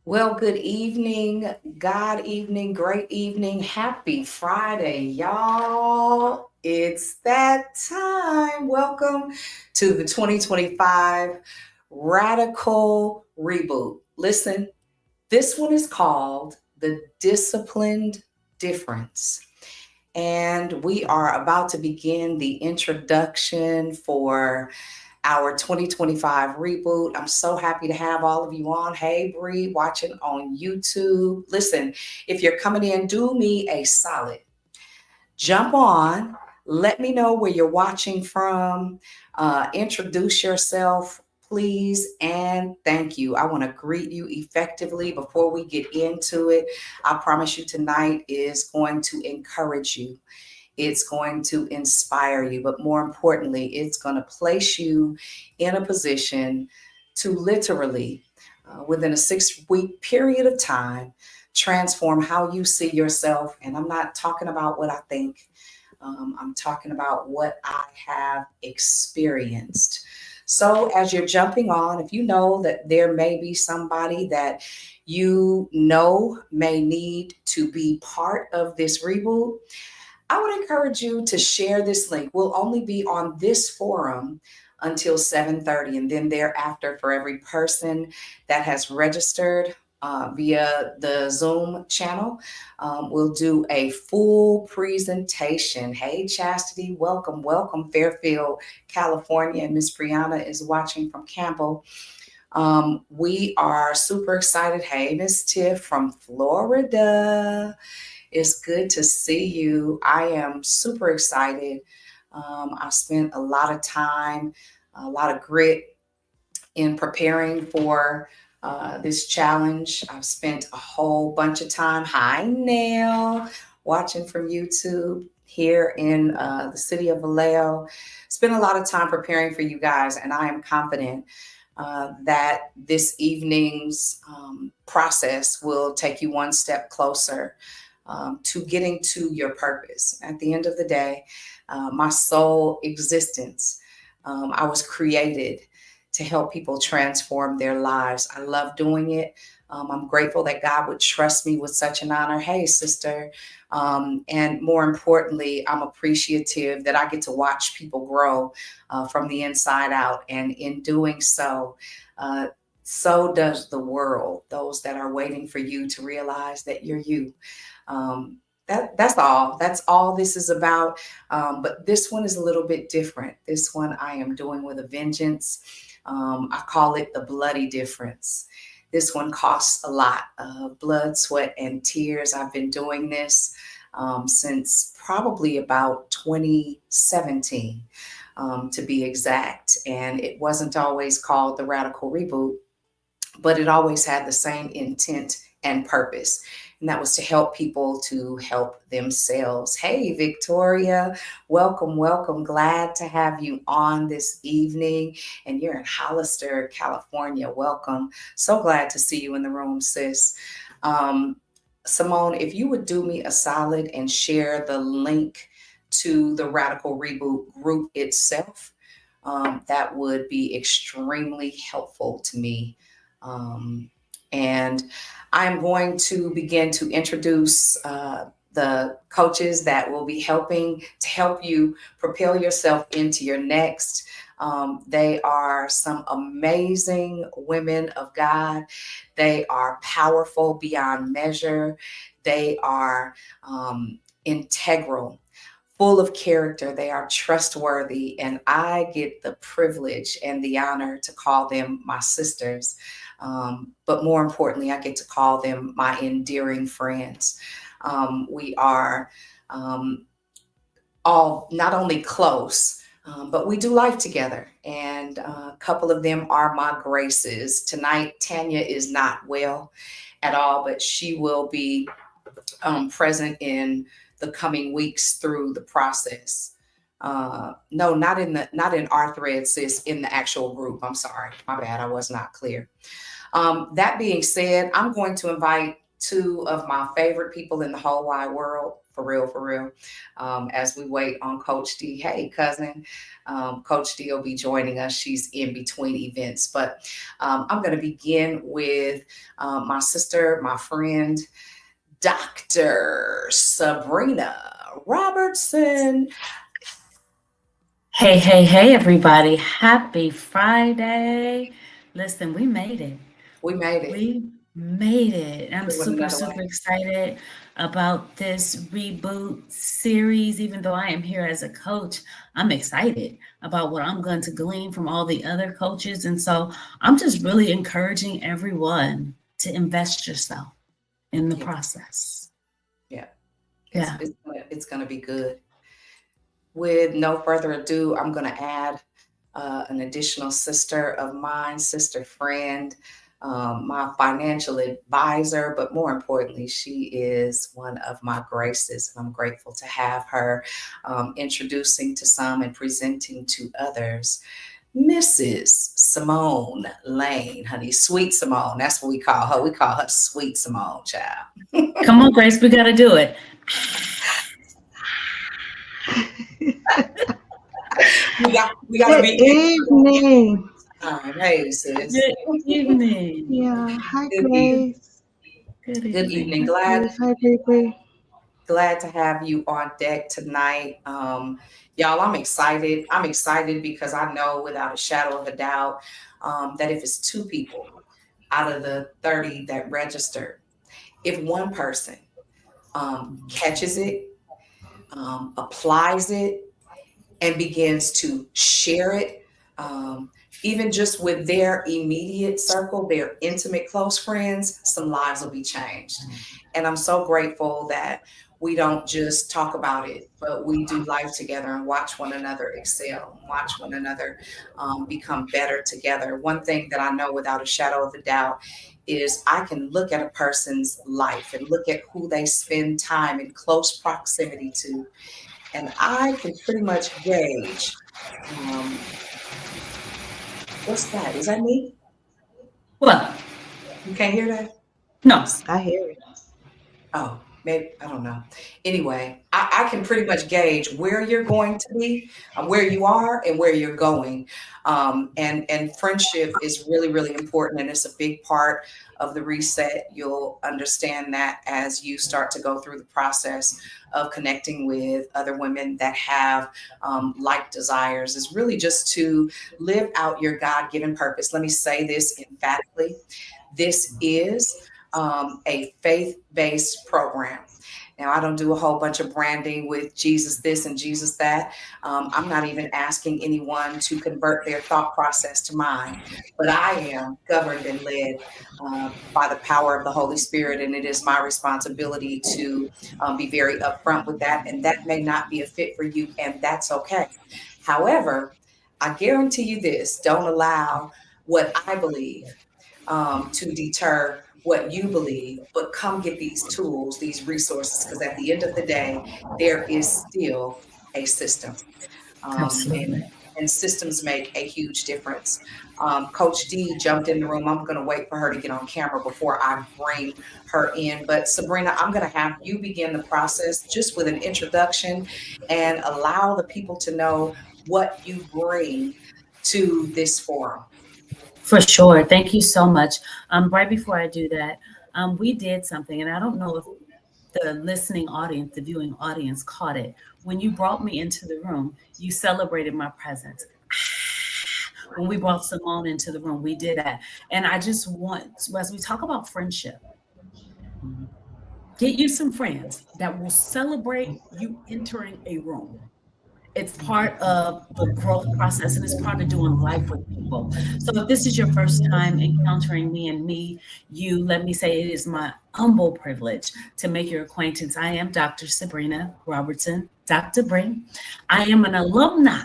Well, good evening, God evening, great evening, happy Friday, y'all. It's that time. Welcome to the 2025 Radical Reboot. Listen, this one is called The Disciplined Difference. And we are about to begin the introduction for our 2025 reboot. I'm so happy to have all of you on. Hey, Bree, watching on YouTube. Listen, if you're coming in, do me a solid. Jump on. Let me know where you're watching from. Introduce yourself, please, and thank you. I want to greet you effectively before we get into it. I promise you tonight is going to encourage you. It's going to inspire you, but more importantly, it's going to place you in a position to literally, within a 6-week period of time, transform how you see yourself. And I'm not talking about what I think, I'm talking about what I have experienced. So, as you're jumping on, if you know that there may be somebody that you know may need to be part of this reboot, I would encourage you to share this link. We'll only be on this forum until 7:30, and then thereafter, for every person that has registered via the Zoom channel, we'll do a full presentation. Hey, Chastity, welcome, welcome, Fairfield, California. And Miss Brianna is watching from Campbell. We are super excited. Hey, Miss Tiff from Florida. It's good to see you. I am super excited. I spent a lot of time, a lot of grit in preparing for this challenge. I've spent a whole bunch of time. Hi, Nail, watching from YouTube here in the city of Vallejo. Spent a lot of time preparing for you guys, and I am confident that this evening's process will take you one step closer to getting to your purpose. At the end of the day, my sole existence, I was created to help people transform their lives. I love doing it. I'm grateful that God would trust me with such an honor. Hey, sister. And more importantly, I'm appreciative that I get to watch people grow from the inside out. And in doing so, so does the world, those that are waiting for you to realize that you're you. That's all. That's all this is about. But this one is a little bit different. This one I am doing with a vengeance. I call it the bloody difference. This one costs a lot of blood, sweat, and tears. I've been doing this since probably about 2017, to be exact. And it wasn't always called the Radical Reboot, but it always had the same intent and purpose. And that was to help people to help themselves. Hey, Victoria, welcome, welcome. Glad to have you on this evening. And you're in Hollister, California. Welcome. So glad to see you in the room, sis. Um, Simone, if you would do me a solid and share the link to the Radical Reboot group itself, that would be extremely helpful to me. And I'm going to begin to introduce the coaches that will be helping to help you propel yourself into your next. They are some amazing women of God. They are powerful beyond measure. They are integral, full of character. They are trustworthy, and I get the privilege and the honor to call them my sisters. But more importantly, I get to call them my endearing friends. We are all not only close, but we do life together. And a couple of them are my graces. Tonight, Tanya is not well at all, but she will be present in the coming weeks through the process. No, not in our thread, sis, in the actual group. I'm sorry, my bad, I was not clear. That being said, I'm going to invite two of my favorite people in the whole wide world, for real, for real. As we wait on Coach D. Hey, cousin. Coach D will be joining us. She's in between events. But I'm going to begin with my sister, my friend, Dr. Sabrina Robertson. Hey, everybody. Happy Friday. Listen, we made it. We made it. We made it. I'm There wasn't super, another super way. excited about this reboot series. Even though I am here as a coach, I'm excited about what I'm going to glean from all the other coaches. And so I'm just really encouraging everyone to invest yourself in the Yeah, process. yeah. Yeah. It's gonna be good. With no further ado, I'm gonna add an additional sister of mine, sister friend, my financial advisor, but more importantly, she is one of my graces, and I'm grateful to have her introducing to some and presenting to others. Mrs. Simone Lane, honey, Sweet Simone. That's what we call her. We call her Sweet Simone, child. Come on, Grace, we got to do it. We gotta Good be evening. time. Hey, sis. Good evening. Yeah. Hi, Good evening. Grace. Good Good evening. evening. Hi, Glad Grace. Hi, Baby. glad to have you on deck tonight. Y'all, I'm excited. I'm excited because I know without a shadow of a doubt that if it's two people out of the 30 that registered, if one person catches it, applies it, and begins to share it, even just with their immediate circle, their intimate close friends, some lives will be changed. And I'm so grateful that we don't just talk about it, but we do life together and watch one another excel, and watch one another become better together. One thing that I know without a shadow of a doubt is I can look at a person's life and look at who they spend time in close proximity to, and I can pretty much gauge. Um, what's that? Is that me? Well, You can't hear that? Let me no. see. I hear it. Oh, maybe I don't know. Anyway, I can pretty much gauge where you're going to be, where you are, and where you're going. And friendship is really, really important, and it's a big part of the reset. You'll understand that as you start to go through the process of connecting with other women that have like desires. Is really just to live out your God-given purpose. Let me say this emphatically. This is a faith based program. Now, I don't do a whole bunch of branding with Jesus this and Jesus that. I'm not even asking anyone to convert their thought process to mine, but I am governed and led by the power of the Holy Spirit, and it is my responsibility to be very upfront with that. And that may not be a fit for you, and that's okay. However, I guarantee you this: don't allow what I believe to deter what you believe, but come get these tools, these resources, because at the end of the day, there is still a system. And Absolutely. systems make a huge difference. Coach D jumped in the room. I'm going to wait for her to get on camera before I bring her in. But Sabrina, I'm going to have you begin the process just with an introduction and allow the people to know what you bring to this forum. For sure. Thank you so much. Right before I do that, we did something, and I don't know if the listening audience, the viewing audience caught it. When you brought me into the room, you celebrated my presence. When we brought Simone into the room, we did that. And I just want, as we talk about friendship, get you some friends that will celebrate you entering a room. It's part of the growth process and it's part of doing life with people. So if this is your first time encountering me and you, let me say it is my humble privilege to make your acquaintance. I am Dr. Sabrina Robertson, Dr. Bring. I am an alumni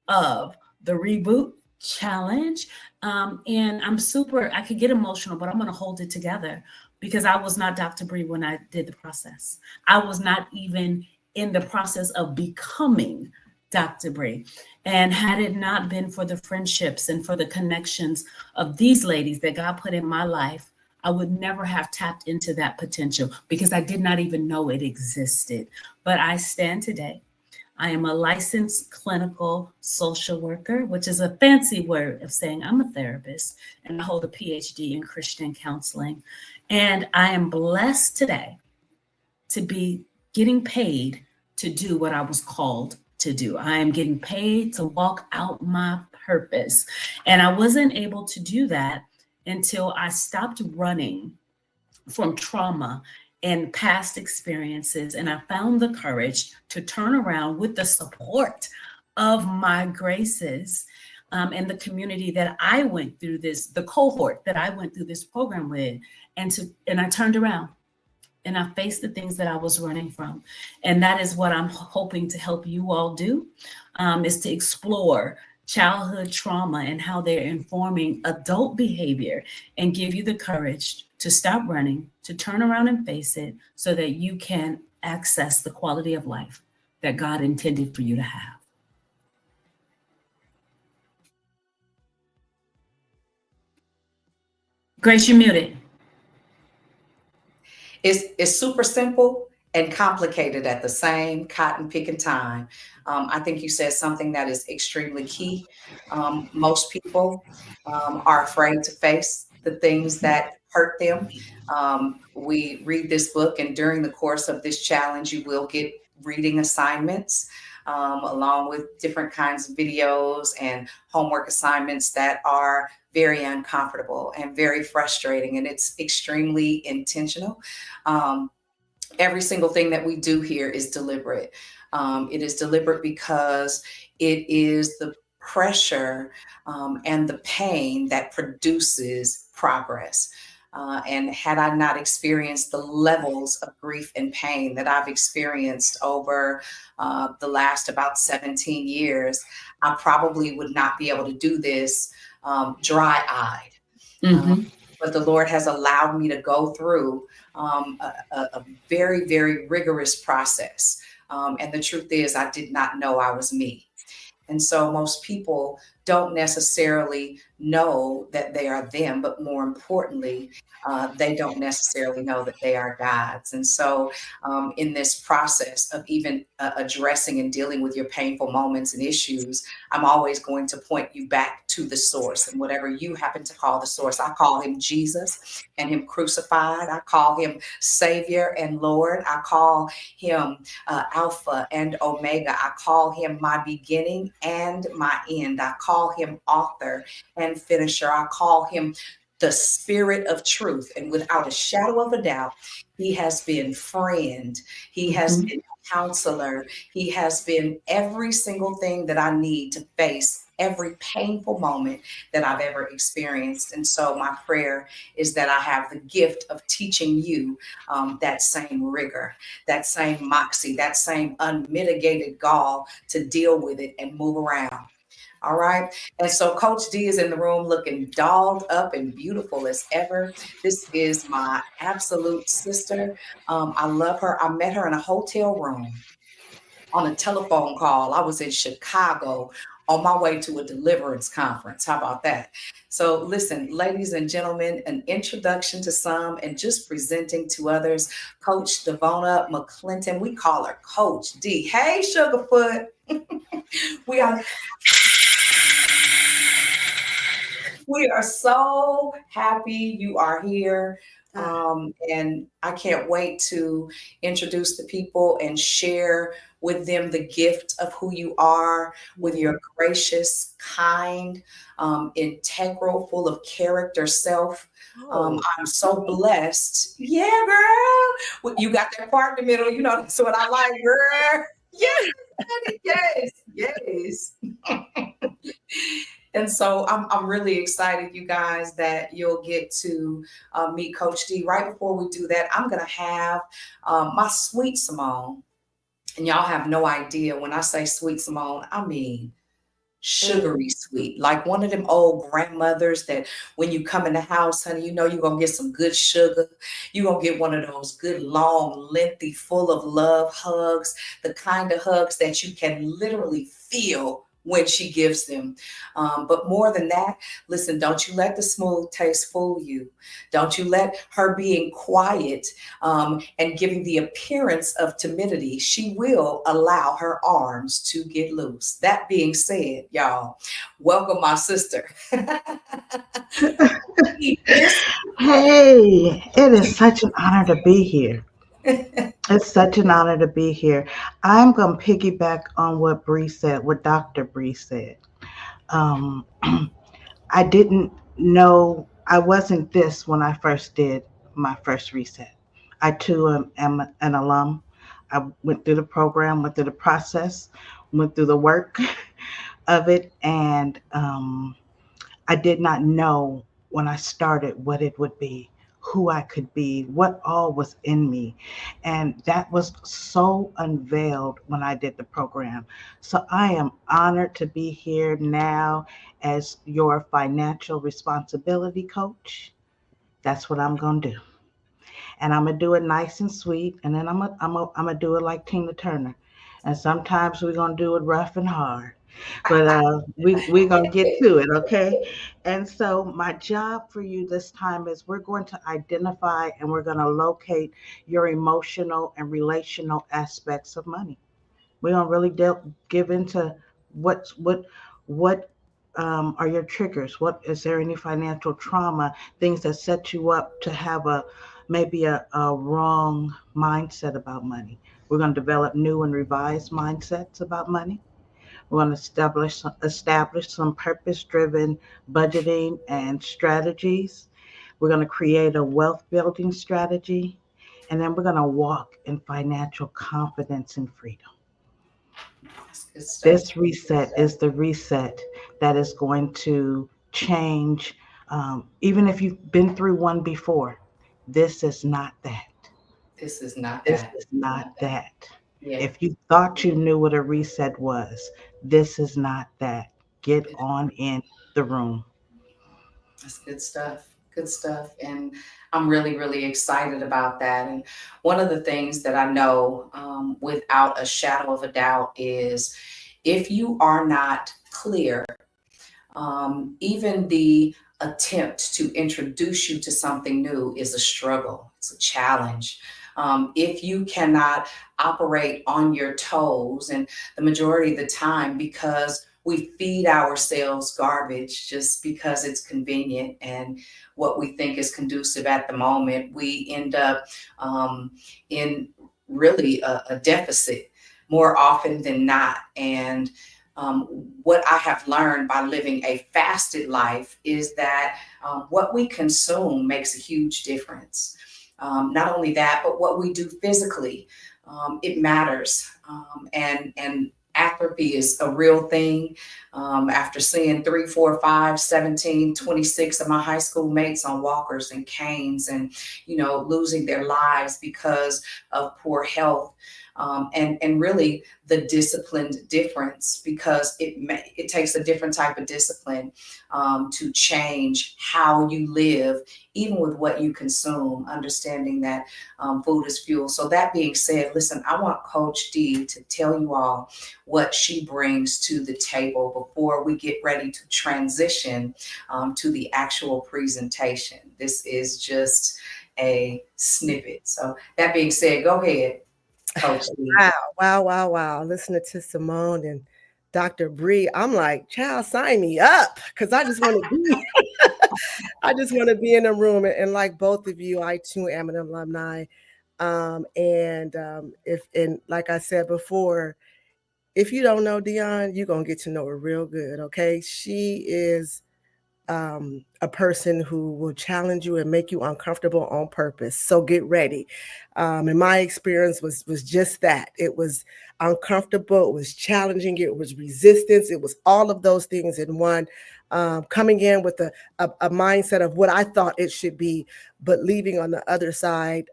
of the Reboot Challenge. And I could get emotional, but I'm going to hold it together because I was not Dr. Bree when I did the process. I was not even in the process of becoming Dr. Bree. And had it not been for the friendships and for the connections of these ladies that God put in my life, I would never have tapped into that potential because I did not even know it existed. But I stand today. I am a licensed clinical social worker, which is a fancy word of saying I'm a therapist, and I hold a PhD in Christian counseling. And I am blessed today to be getting paid to do what I was called to do. I am getting paid to walk out my purpose. And I wasn't able to do that until I stopped running from trauma and past experiences. And I found the courage to turn around with the support of my graces and the community that I went through this, the cohort that I went through this program with. And I turned around and I faced the things that I was running from. And that is what I'm hoping to help you all do, is to explore childhood trauma and how they're informing adult behavior and give you the courage to stop running, to turn around and face it so that you can access the quality of life that God intended for you to have. Grace, you're muted. It's super simple and complicated at the same cotton picking time. I think you said something that is extremely key. Most people are afraid to face the things that hurt them. We read this book, and during the course of this challenge, you will get reading assignments along with different kinds of videos and homework assignments that are very uncomfortable and very frustrating, and it's extremely intentional. Every single thing that we do here is deliberate. It is deliberate because it is the pressure and the pain that produces progress. And had I not experienced the levels of grief and pain that I've experienced over the last about 17 years, I probably would not be able to do this dry-eyed. Mm-hmm. But the Lord has allowed me to go through a very, very rigorous process. And the truth is, I did not know I was me. And so most people don't necessarily know that they are them, but more importantly, they don't necessarily know that they are God's. And so in this process of even addressing and dealing with your painful moments and issues, I'm always going to point you back to the source. And whatever you happen to call the source, I call him Jesus and him crucified. I call him Savior and Lord. I call him Alpha and Omega. I call him my beginning and my end. I call him author and finisher. I call him the Spirit of truth. And without a shadow of a doubt, he has been friend. He has been counselor. He has been every single thing that I need to face every painful moment that I've ever experienced. And so my prayer is that I have the gift of teaching you that same rigor, that same moxie, that same unmitigated gall to deal with it and move around. All right. And so Coach D is in the room looking dolled up and beautiful as ever. This is my absolute sister. I love her. I met her in a hotel room on a telephone call. I was in Chicago on my way to a deliverance conference. How about that? So listen, ladies and gentlemen, an introduction to some and just presenting to others, Coach Devona McClinton. We call her Coach D. Hey, Sugarfoot. We are so happy you are here. And I can't wait to introduce the people and share with them the gift of who you are, with your gracious, kind, integral, full of character self. I'm so blessed. Yeah, girl. You got that part in the middle. You know, that's what I like, girl. Yes, honey, yes, yes. And so I'm really excited, you guys, that you'll get to meet Coach D. Right before we do that, I'm going to have my sweet Simone. And y'all have no idea when I say sweet Simone, I mean sugary sweet, like one of them old grandmothers that when you come in the house, honey, you know you're going to get some good sugar. You're going to get one of those good, long, lengthy, full of love hugs, the kind of hugs that you can literally feel when she gives them. But more than that, listen, don't you let the smooth taste fool you. Don't you let her being quiet and giving the appearance of timidity, she will allow her arms to get loose. That being said, y'all, welcome my sister. This Hey, it is such an honor to be here. It's such an honor to be here. I'm going to piggyback on what Bree said, what Dr. Bree said. Um, I didn't know I wasn't this when I first did my first reset. I too am an alum. I went through the program, went through the process, went through the work of it, and I did not know when I started what it would be, who I could be, what all was in me. And that was so unveiled when I did the program. So I am honored to be here now as your financial responsibility coach. That's what I'm going to do. And I'm going to do it nice and sweet. And then I'm gonna do it like Tina Turner. And sometimes we're going to do it rough and hard, but we're going to get to it, okay? And so my job for you this time is we're going to identify and we're going to locate your emotional and relational aspects of money. We don't really give into what are your triggers. What is there any financial trauma, things that set you up to have a maybe a wrong mindset about money. We're going to develop new and revised mindsets about money. We want to establish some purpose-driven budgeting and strategies. We're going to create a wealth building strategy, and then we're going to walk in financial confidence and freedom. That's good stuff. This reset is the reset that is going to change. Even if you've been through one before, this is not that. This is not This that. is not that. Yeah. If you thought you knew what a reset was, this is not that. Get on in the room. That's good stuff. Good stuff. And I'm really, really excited about that. And one of the things that I know without a shadow of a doubt is if you are not clear, even the attempt to introduce you to something new is a struggle, it's a challenge. If you cannot operate on your toes, and the majority of the time, because we feed ourselves garbage just because it's convenient and what we think is conducive at the moment, we end up in really a deficit more often than not. And what I have learned by living a fasted life is that what we consume makes a huge difference. Not only that, but what we do physically, it matters. And atrophy is a real thing. After seeing 3, 4, 5, 17, 26 of my high school mates on walkers and canes and, losing their lives because of poor health. And really the disciplined difference, because it takes a different type of discipline to change how you live, even with what you consume, understanding that food is fuel. So that being said, listen, I want Coach D to tell you all what she brings to the table before we get ready to transition to the actual presentation. This is just a snippet. So that being said, go ahead, Coach D. Wow. Listening to Simone and Dr. Bree, I'm like, child, sign me up because I just want to be, I just want to be in a room. And like both of you, I too am an alumni. If like I said before, if you don't know Dion, you're gonna get to know her real good. Okay, she is a person who will challenge you and make you uncomfortable on purpose. So get ready. And my experience was just that. It was uncomfortable. It was challenging. It was resistance. It was all of those things in one. Coming in with a mindset of what I thought it should be, but leaving on the other side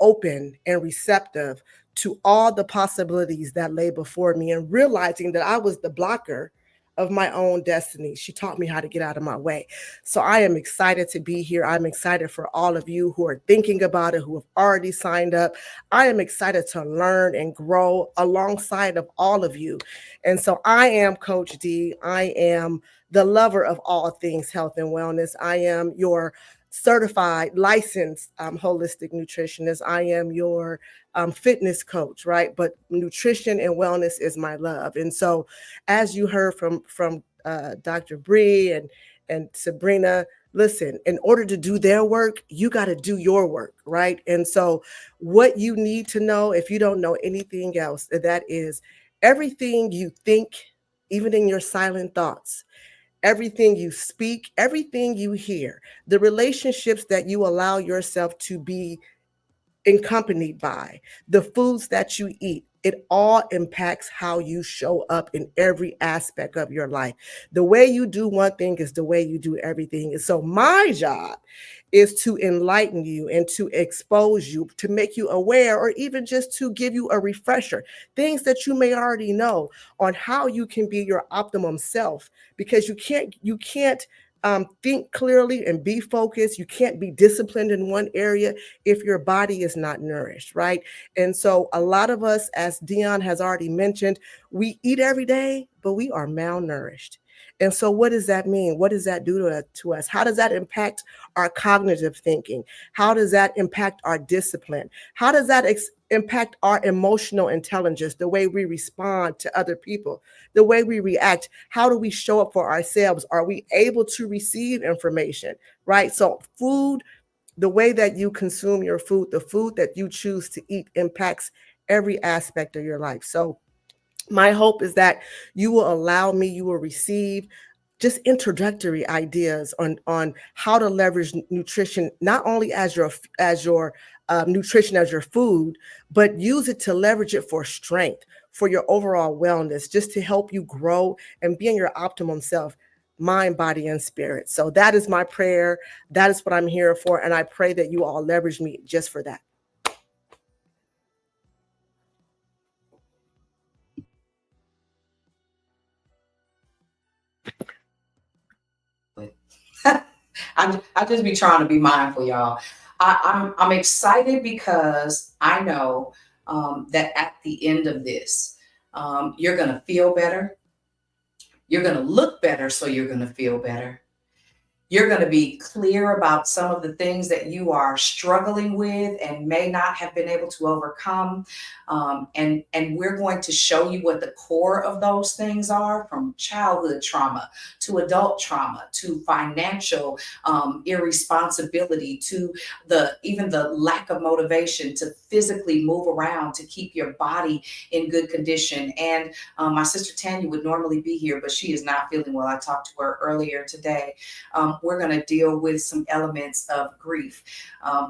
open and receptive to all the possibilities that lay before me, and realizing that I was the blocker of my own destiny. She taught me how to get out of my way. So I am excited to be here. I'm excited for all of you who are thinking about it, who have already signed up. I am excited to learn and grow alongside of all of you. And so I am Coach D. I am the lover of all things health and wellness. I am your certified, licensed holistic nutritionist. I am your fitness coach, right? But nutrition and wellness is my love. And so, as you heard from Dr. Bree and Sabrina, listen, in order to do their work, you got to do your work, right? And so, what you need to know, if you don't know anything else, that is everything you think, even in your silent thoughts, everything you speak, everything you hear, the relationships that you allow yourself to be accompanied by, the foods that you eat, it all impacts how you show up in every aspect of your life. The way you do one thing is the way you do everything. And so my job is to enlighten you and to expose you, to make you aware, or even just to give you a refresher, things that you may already know on how you can be your optimum self, because you can't think clearly and be focused. You can't be disciplined in one area if your body is not nourished, right? And so a lot of us, as Dion has already mentioned, we eat every day, but we are malnourished. And so what does that mean? What does that do to us? How does that impact our cognitive thinking? How does that impact our discipline? How does that impact our emotional intelligence, the way we respond to other people, the way we react? How do we show up for ourselves? Are we able to receive information, right? So food, the way that you consume your food, the food that you choose to eat impacts every aspect of your life. So my hope is that you will allow me, you will receive just introductory ideas on how to leverage nutrition, not only as your nutrition, as your food, but use it to leverage it for strength, for your overall wellness, just to help you grow and be in your optimum self, mind, body, and spirit. So that is my prayer. That is what I'm here for. And I pray that you all leverage me just for that. I just be trying to be mindful, y'all. I'm excited because I know that at the end of this, you're gonna feel better. You're gonna look better, so you're gonna feel better. You're going to be clear about some of the things that you are struggling with and may not have been able to overcome. And we're going to show you what the core of those things are, from childhood trauma to adult trauma to financial irresponsibility to even the lack of motivation to physically move around to keep your body in good condition. And my sister Tanya would normally be here, but she is not feeling well. I talked to her earlier today. We're going to deal with some elements of grief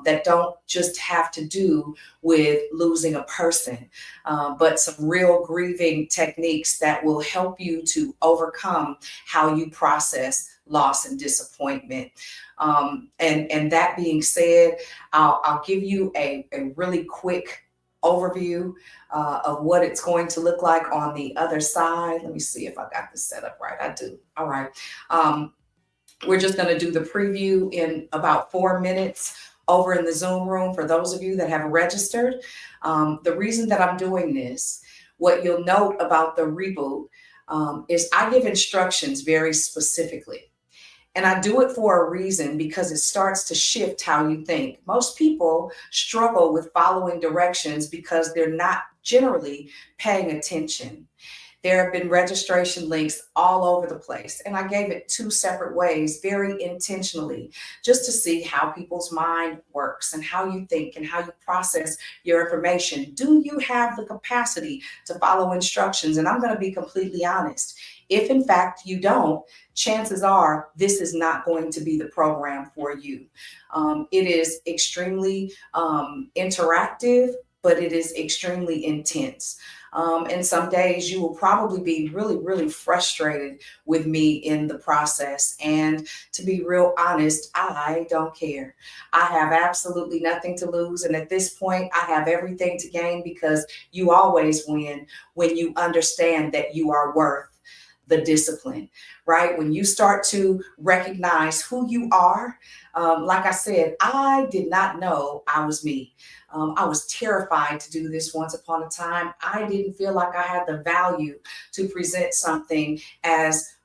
that don't just have to do with losing a person, but some real grieving techniques that will help you to overcome how you process loss and disappointment. And that being said, I'll give you a really quick overview of what it's going to look like on the other side. Let me see if I got this set up right. I do. All right. We're just going to do the preview in about 4 minutes over in the Zoom room for those of you that have registered. The reason that I'm doing this, what you'll note about the reboot is I give instructions very specifically. And I do it for a reason, because it starts to shift how you think. Most people struggle with following directions because they're not generally paying attention. There have been registration links all over the place, and I gave it 2 separate ways very intentionally, just to see how people's mind works and how you think and how you process your information. Do you have the capacity to follow instructions? And I'm going to be completely honest. If in fact you don't, chances are this is not going to be the program for you. It is extremely interactive, but it is extremely intense. And some days you will probably be really, really frustrated with me in the process. And to be real honest, I don't care. I have absolutely nothing to lose. And at this point, I have everything to gain, because you always win when you understand that you are worth the discipline, right? When you start to recognize who you are, like I said, I did not know I was me. I was terrified to do this once upon a time. I didn't feel like I had the value to present something as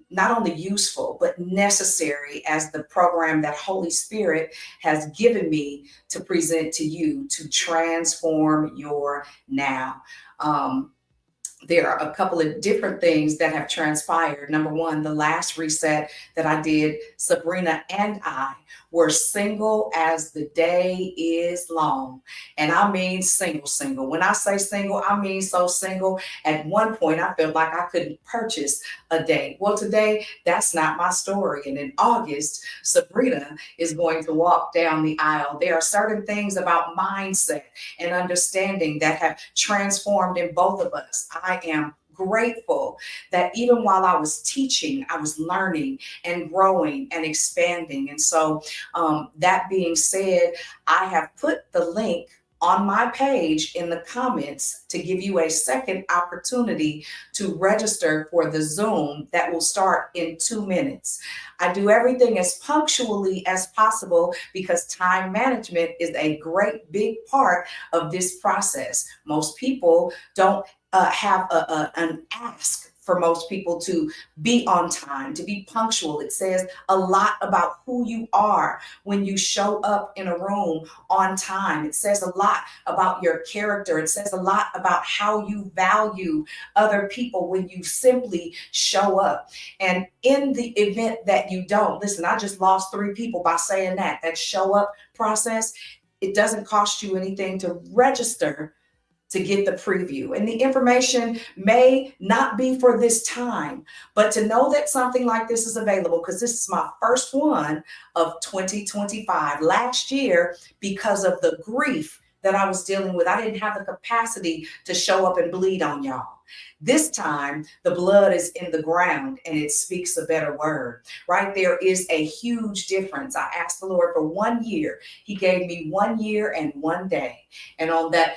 not only useful, but necessary as the program that Holy Spirit has given me to present to you to transform your now. There are a couple of different things that have transpired. Number one, the last reset that I did, Sabrina and I were single as the day is long. And I mean single, single. When I say single, I mean so single. At one point, I felt like I couldn't purchase a date. Well, today, that's not my story. And in August, Sabrina is going to walk down the aisle. There are certain things about mindset and understanding that have transformed in both of us. I am grateful that even while I was teaching, I was learning and growing and expanding. And so, that being said, I have put the link on my page in the comments to give you a second opportunity to register for the Zoom that will start in 2 minutes. I do everything as punctually as possible because time management is a great big part of this process. Most people don't have an ask for most people to be on time, to be punctual. It says a lot about who you are when you show up in a room on time. It says a lot about your character. It says a lot about how you value other people when you simply show up. And in the event that you don't, listen, I just lost 3 people by saying that show up process, it doesn't cost you anything to register to get the preview. And the information may not be for this time, but to know that something like this is available, because this is my first one of 2025. Last year, because of the grief that I was dealing with, I didn't have the capacity to show up and bleed on y'all. This time, the blood is in the ground and it speaks a better word, right? There is a huge difference. I asked the Lord for 1 year. He gave me 1 year and 1 day. And on that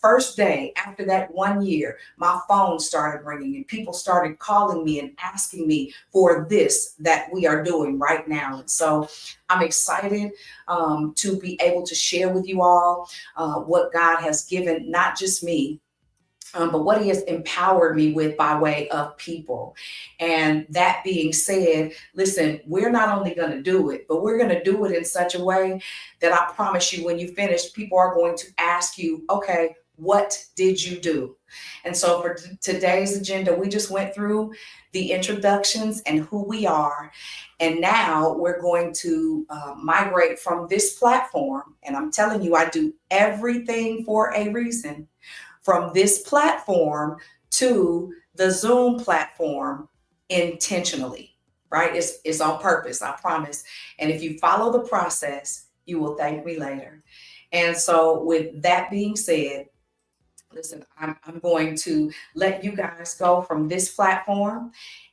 first day, after that 1 year, my phone started ringing and people started calling me and asking me for this that we are doing right now. And so I'm excited to be able to share with you all what God has given, not just me, but what he has empowered me with by way of people. And that being said, listen, we're not only going to do it, but we're going to do it in such a way that I promise you, when you finish, people are going to ask you, okay, what did you do? And so for today's agenda, we just went through the introductions and who we are. And now we're going to migrate from this platform. And I'm telling you, I do everything for a reason. From this platform to the Zoom platform intentionally, right? It's on purpose, I promise. And if you follow the process, you will thank me later. And so with that being said, listen, I'm going to let you guys go from this platform,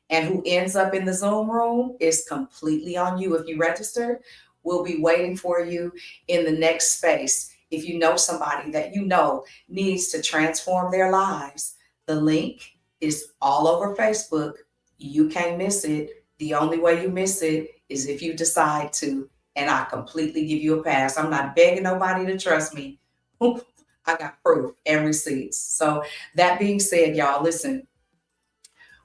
and who ends up in the Zoom room is completely on you. If you register, we'll be waiting for you in the next space. If you know somebody that you know needs to transform their lives, the link is all over Facebook. You can't miss it. The only way you miss it is if you decide to, and I completely give you a pass. I'm not begging nobody to trust me. I got proof and receipts. So that being said, y'all, listen,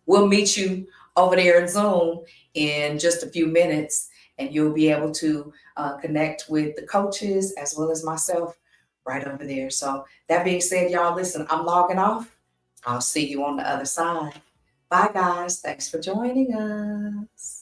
we'll meet you over there in Zoom in just a few minutes, and you'll be able to connect with the coaches as well as myself right over there. So that being said, y'all, listen, I'm logging off. I'll see you on the other side. Bye, guys. Thanks for joining us.